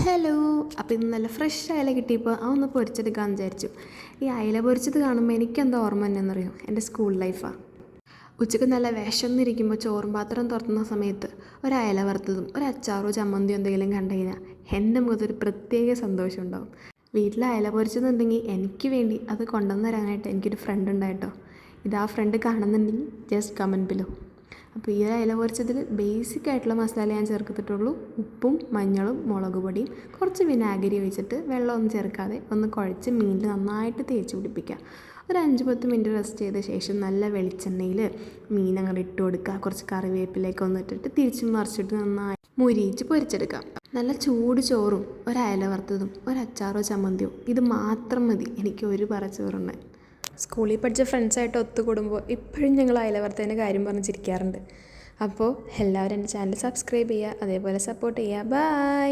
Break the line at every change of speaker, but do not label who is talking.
Hello. അപ്പോൾ ഇന്ന് നല്ല ഫ്രഷ് അയല കിട്ടിയപ്പോൾ ഒന്ന് പൊരിച്ചെടുക്കാമെന്ന് വിചാരിച്ചു. ഈ അയല പൊരിച്ചത് കാണുമ്പോൾ എനിക്കെന്താ ഓർമ്മ തന്നെയെന്നറിയോ, എൻ്റെ സ്കൂൾ ലൈഫാണ്. ഉച്ചയ്ക്ക് നല്ല വിശന്നിരിക്കുമ്പോൾ ചോറും പാത്രം തുറന്ന സമയത്ത് ഒരു അയല വറുത്തതും ഒരു അച്ചാറോ ചമ്മന്തിയോ എന്തെങ്കിലും കണ്ടു കഴിഞ്ഞാൽ എൻ്റെ മുഖത്തൊരു പ്രത്യേക സന്തോഷം ഉണ്ടാവും. വീട്ടിൽ അയല പൊരിച്ചതുണ്ടെങ്കിൽ എനിക്ക് വേണ്ടി അത് കൊണ്ടുവന്ന് തരാനായിട്ട് എനിക്കൊരു ഫ്രണ്ട് ഉണ്ടായിട്ടോ. ഇതാ ഫ്രണ്ട് കാണുന്നുണ്ടെങ്കിൽ ജസ്റ്റ് കമൻറ്റ് ബിലോ. അപ്പോൾ ഈ അയല പൊരിച്ചതിൽ ബേസിക് ആയിട്ടുള്ള മസാല ഞാൻ ചേർക്കത്തിട്ടുള്ളൂ. ഉപ്പും മഞ്ഞളും മുളക് പൊടിയും കുറച്ച് വിനാഗിരി ഒഴിച്ചിട്ട് വെള്ളമൊന്നും ചേർക്കാതെ ഒന്ന് കുഴച്ച് മീനിൽ നന്നായിട്ട് തേച്ച് പിടിപ്പിക്കുക. ഒരു 5-10 മിനിറ്റ് റെസ്റ്റ് ചെയ്ത ശേഷം നല്ല വെളിച്ചെണ്ണയിൽ മീൻ അങ്ങോട്ട് ഇട്ട് കൊടുക്കുക. കുറച്ച് കറിവേപ്പിലേക്ക് ഒന്ന് ഇട്ടിട്ട് തിരിച്ചും മറിച്ചിട്ട് നന്നായി മുരിയിച്ച് പൊരിച്ചെടുക്കാം. നല്ല ചൂട് ചോറും ഒരു അയല വറുത്തതും ഒരു അച്ചാറോ ചമ്മന്തിയോ ഇത് മാത്രം മതി എനിക്ക് ഒരു പറ ചോറുണ്ട്. സ്കൂളിൽ പഠിച്ച ഫ്രണ്ട്സായിട്ട് ഒത്തുകൂടുമ്പോൾ ഇപ്പോഴും ഞങ്ങൾ അയല വറുത്തതിൻ്റെ കാര്യം പറഞ്ഞ് ചിരിക്കാറുണ്ട്. അപ്പോൾ എല്ലാവരും എൻ്റെ ചാനൽ സബ്സ്ക്രൈബ് ചെയ്യുക, അതേപോലെ സപ്പോർട്ട് ചെയ്യുക. ബൈ.